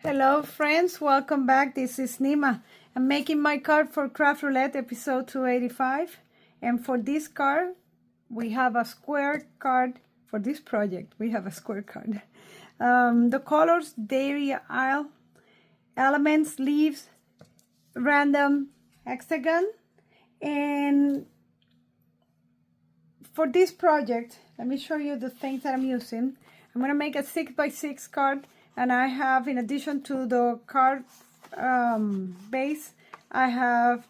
Hello friends, welcome back. This is Nima. I'm making my card for Craft Roulette episode 285. And for this card, we have a square card. For this project, we have a square card. The colors, dairy aisle, elements, leaves, random, hexagon. And for this project, let me show you the things that I'm using. I'm going to make a 6x6 card. And I have, in addition to the card base, I have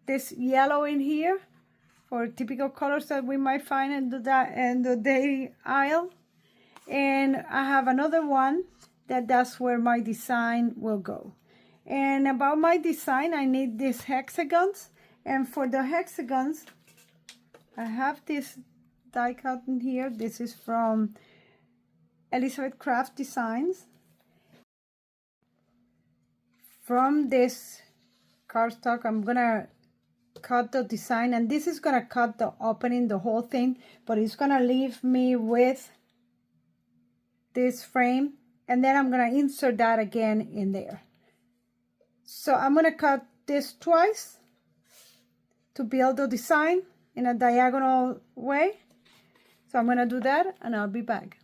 this yellow in here for typical colors that we might find in the dairy aisle. And I have another one that's where my design will go. And about my design, I need these hexagons. And for the hexagons, I have this die cut in here. This is from Elizabeth Craft Designs. From this cardstock, I'm gonna cut the design, and this is gonna cut the opening, the whole thing, but it's gonna leave me with this frame, and then I'm gonna insert that again in there. So I'm gonna cut this twice to build the design in a diagonal way. So I'm gonna do that, and I'll be back.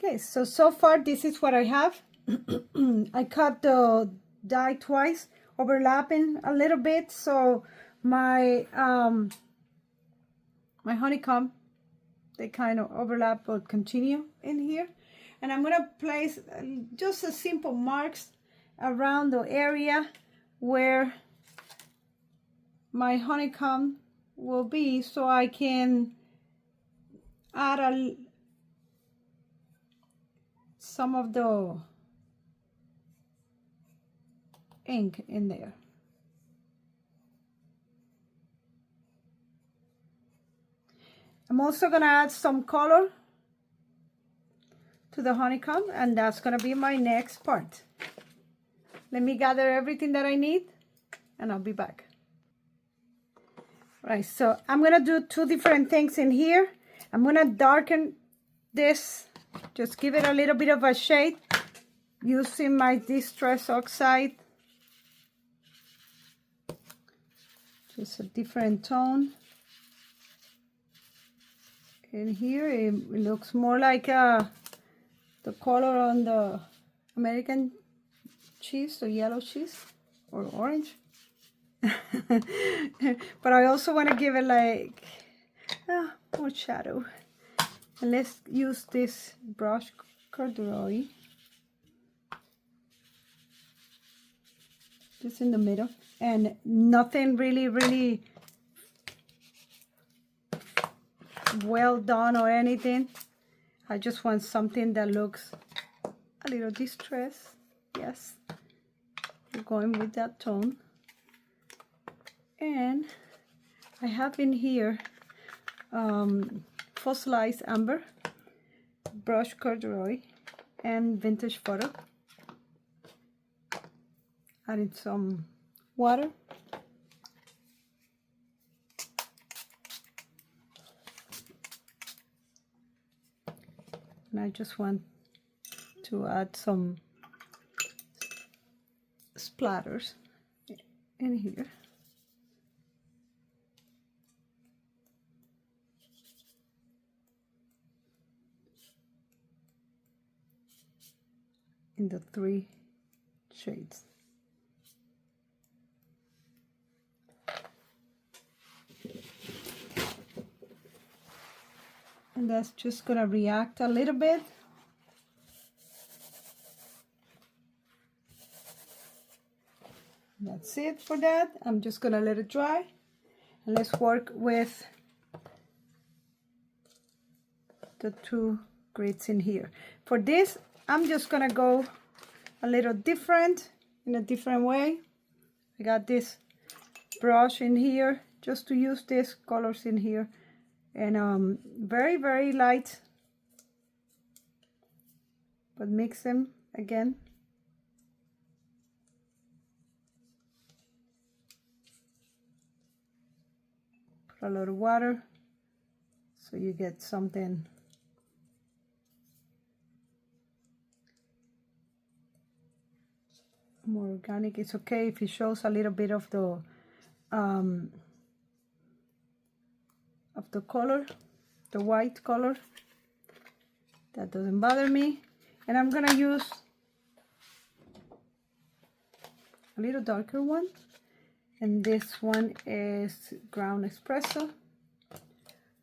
Okay, so far this is what I have. I cut the die twice, overlapping a little bit, so my my honeycomb, they kind of overlap but continue in here. And I'm gonna place just a simple marks around the area where my honeycomb will be, so I can add some of the ink in there. I'm also gonna add some color to the honeycomb, and that's gonna be my next part. Let me gather everything that I need, and I'll be back. Right, so I'm gonna do two different things in here. I'm gonna darken this, just give it a little bit of a shade using my Distress Oxide. Just a different tone. In here, it looks more like the color on the American cheese, the yellow cheese, or orange. But I also want to give it like more shadow. And let's use this brush corduroy just in the middle, and nothing really well done or anything. I just want something that looks a little distressed. Yes, we're going with that tone. And I have in here fossilized amber, brush corduroy, and vintage photo. Adding some water. And I just want to add some splatters in here. In the 3 shades. And that's just gonna react a little bit. That's it for that. I'm just gonna let it dry. And let's work with the 2 grids in here. For this, I'm just gonna go a little different, in a different way. I got this brush in here just to use these colors in here, and very light, but mix them again. Put a lot of water so you get something more organic. It's okay if it shows a little bit of the color, the white color. That doesn't bother me. And I'm gonna use a little darker one, and this one is ground espresso,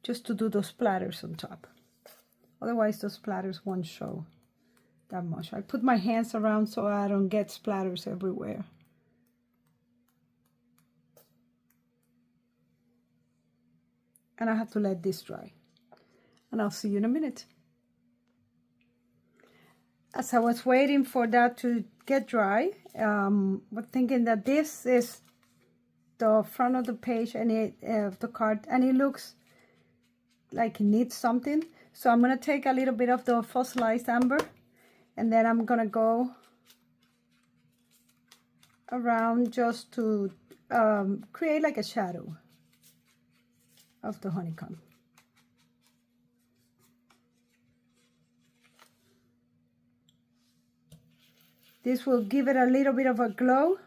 just to do those splatters on top. Otherwise those splatters won't show that much. I put my hands around so I don't get splatters everywhere. And I have to let this dry, and I'll see you in a minute. As I was waiting for that to get dry, was thinking that this is the front of the page and the card, and it looks like it needs something. So I'm gonna take a little bit of the fossilized amber, and then I'm gonna go around just to create like a shadow of the honeycomb. This will give it a little bit of a glow.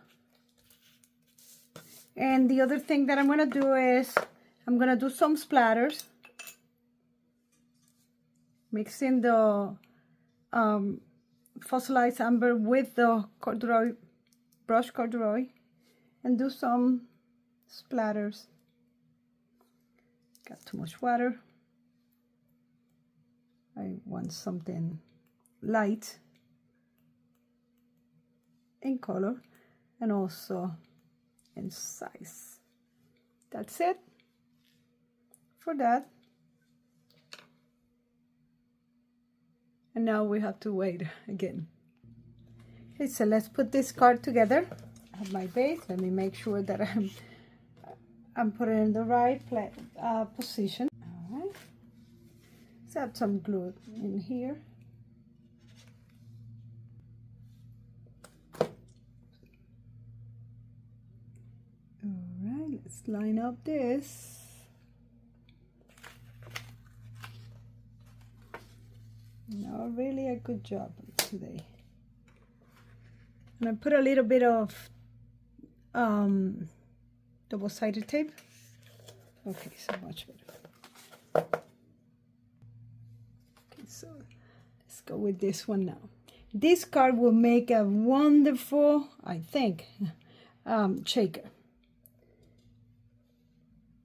And the other thing that I'm gonna do is I'm gonna do some splatters, mixing the fossilized amber with the corduroy, brush corduroy, and do some splatters. Got too much water. I want something light in color and also in size. That's it for that. And now we have to wait again. Okay, so let's put this card together. I have my base. Let me make sure that I'm putting it in the right position. All right. Let's add some glue in here. Let's line up this. Not really a good job today. And I put a little bit of double-sided tape. Okay, so much better. Okay, so let's go with this one now. This card will make a wonderful, I think, shaker.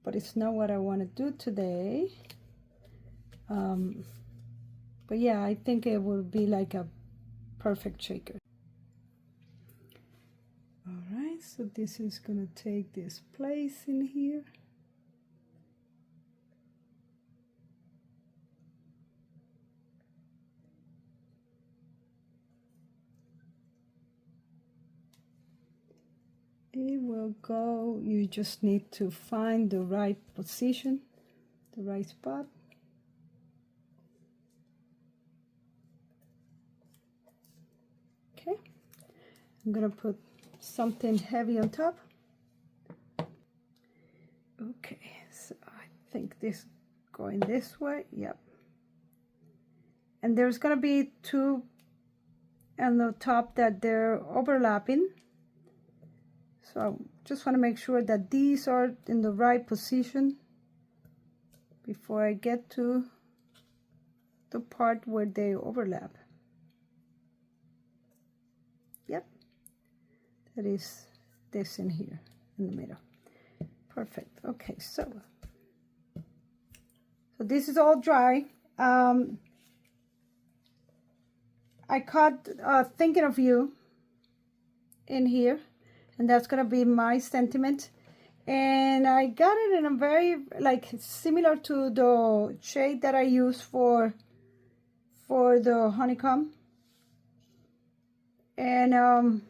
But it's not what I want to do today. But yeah, I think it will be like a perfect shaker. All right, so this is gonna take this place in here. It will go, you just need to find the right position, the right spot. Okay, I'm gonna put something heavy on top. Okay, so I think this going this way, yep. And there's gonna be two on the top that they're overlapping. So I just want to make sure that these are in the right position before I get to the part where they overlap. Yep, that is this in here in the middle. Perfect. Okay, so this is all dry. I caught Thinking of You in here. And that's gonna be my sentiment, and I got it in a very similar to the shade that I use for the honeycomb, and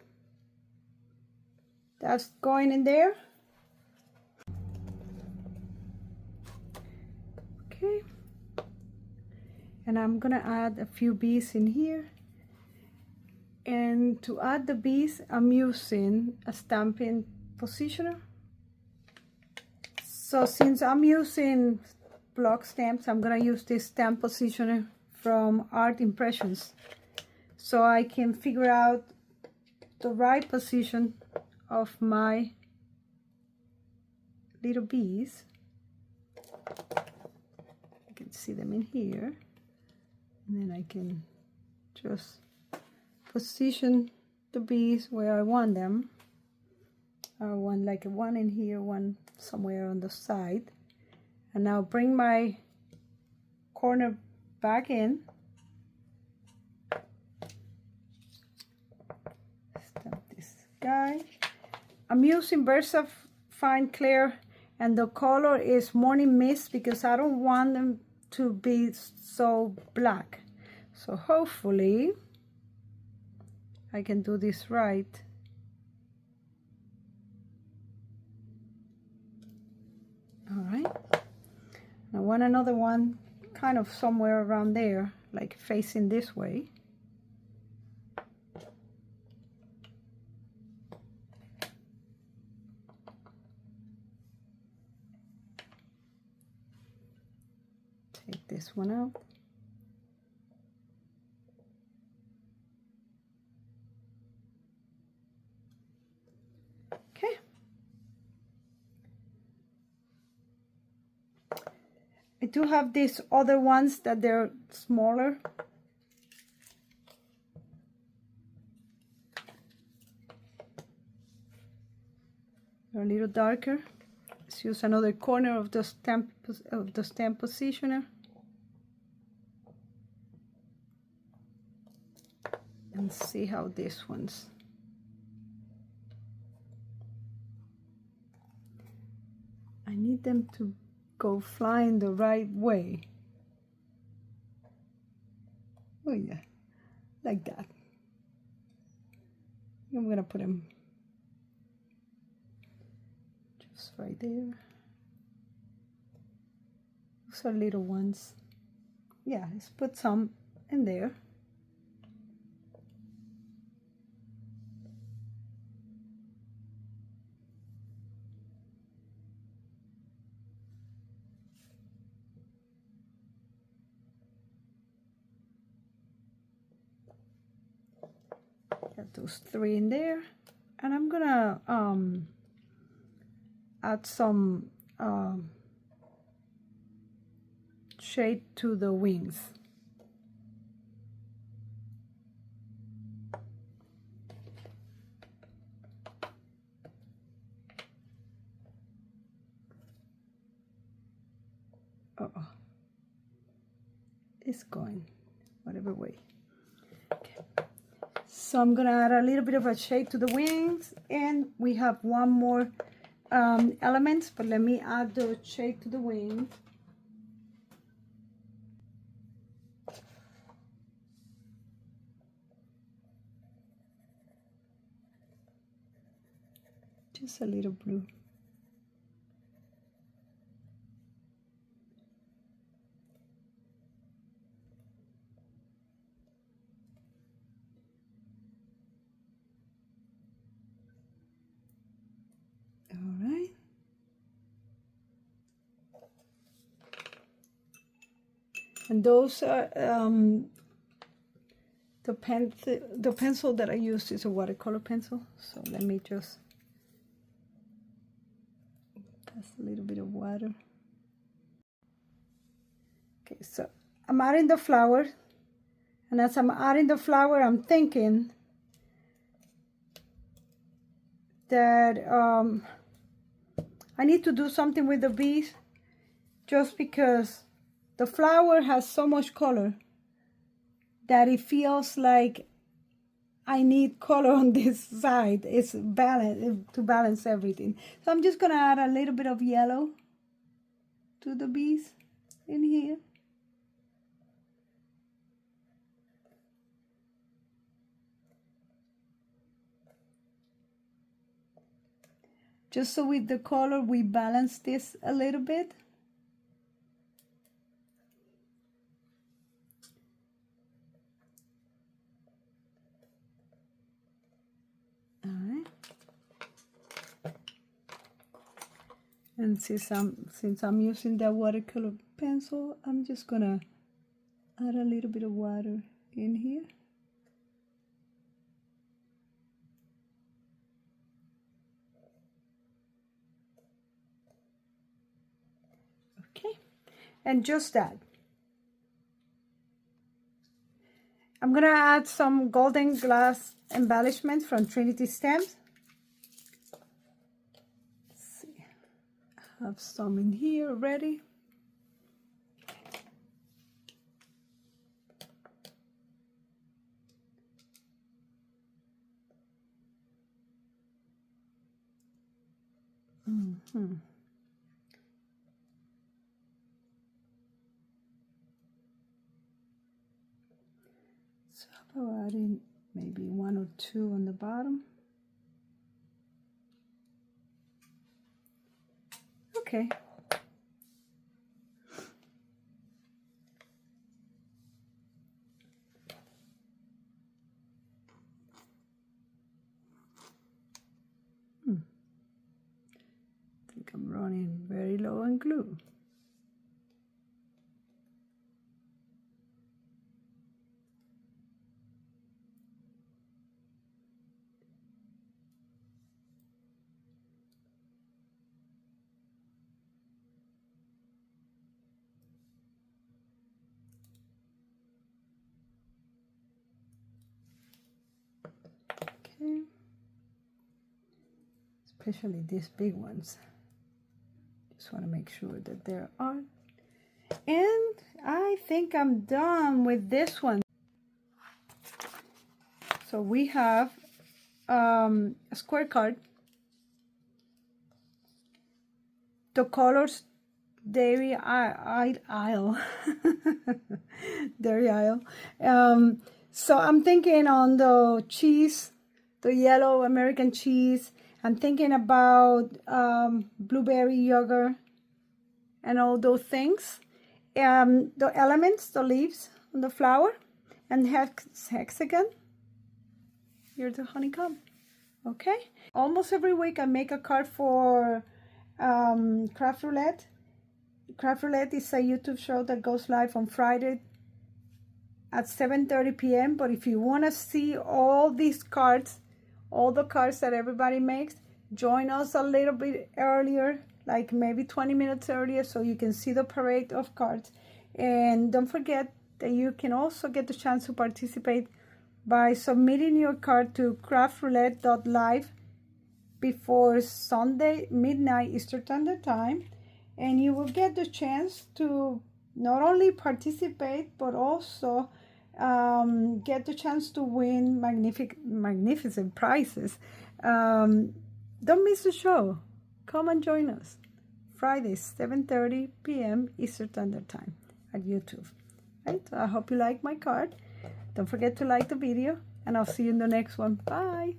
that's going in there. Okay, and I'm gonna add a few bees in here. And to add the bees, I'm using a stamping positioner. So since I'm using block stamps, I'm gonna use this stamp positioner from Art Impressions, so I can figure out the right position of my little bees. You can see them in here, and then I can just position the bees where I want them. I want like one in here, one somewhere on the side, and now bring my corner back in. Stamp this guy. I'm using VersaFine Clear, and the color is Morning Mist because I don't want them to be so black. So hopefully I can do this right. All right. I want another one kind of somewhere around there, like facing this way. Take this one out. Okay. I do have these other ones that they're smaller. They're a little darker. Let's use another corner of the stamp positioner. And see how this one's. I need them to go flying the right way. Oh yeah, like that. I'm gonna put them just right there. Those are little ones. Yeah, let's put some in there. Got those 3 in there, and I'm gonna add some shade to the wings. Uh-oh. It's going whatever way. Okay. So I'm gonna add a little bit of a shade to the wings, and we have one more element, but let me add the shade to the wing. Just a little blue. All right. And those are the pencil that I used is a watercolor pencil. So let me just pass a little bit of water. Okay, so I'm adding the flower, and as I'm adding the flower, I'm thinking that I need to do something with the bees, just because the flower has so much color that it feels like I need color on this side. It's balance to balance everything. So I'm just gonna add a little bit of yellow to the bees in here. Just so with the color we balance this a little bit. All right. And since I'm using that watercolor pencil, I'm just gonna add a little bit of water in here. and just that. I'm gonna add some golden glass embellishments from Trinity Stamps. Let's see, I have some in here ready. So how about adding maybe 1 or 2 on the bottom? Okay. I think I'm running very low on glue. Okay. Especially these big ones. Just want to make sure that they're on. And I think I'm done with this one. So we have a square card. The colors dairy aisle. Dairy aisle. So I'm thinking on the cheese, the yellow American cheese. I'm thinking about blueberry yogurt and all those things. The elements, the leaves, the flower, and hexagon. Here's the honeycomb. Okay. Almost every week I make a card for Craft Roulette. Craft Roulette is a YouTube show that goes live on Friday at 7:30 p.m. But if you want to see all these cards, all the cards that everybody makes, join us a little bit earlier, like maybe 20 minutes earlier, so you can see the parade of cards. And don't forget that you can also get the chance to participate by submitting your card to craftroulette.live before Sunday midnight Eastern Standard Time, and you will get the chance to not only participate but also get the chance to win magnificent prizes. Don't miss the show. Come and join us Fridays 7:30 p.m. Eastern Standard Time at YouTube. Right? I hope you like my card. Don't forget to like the video, and I'll see you in the next one. Bye.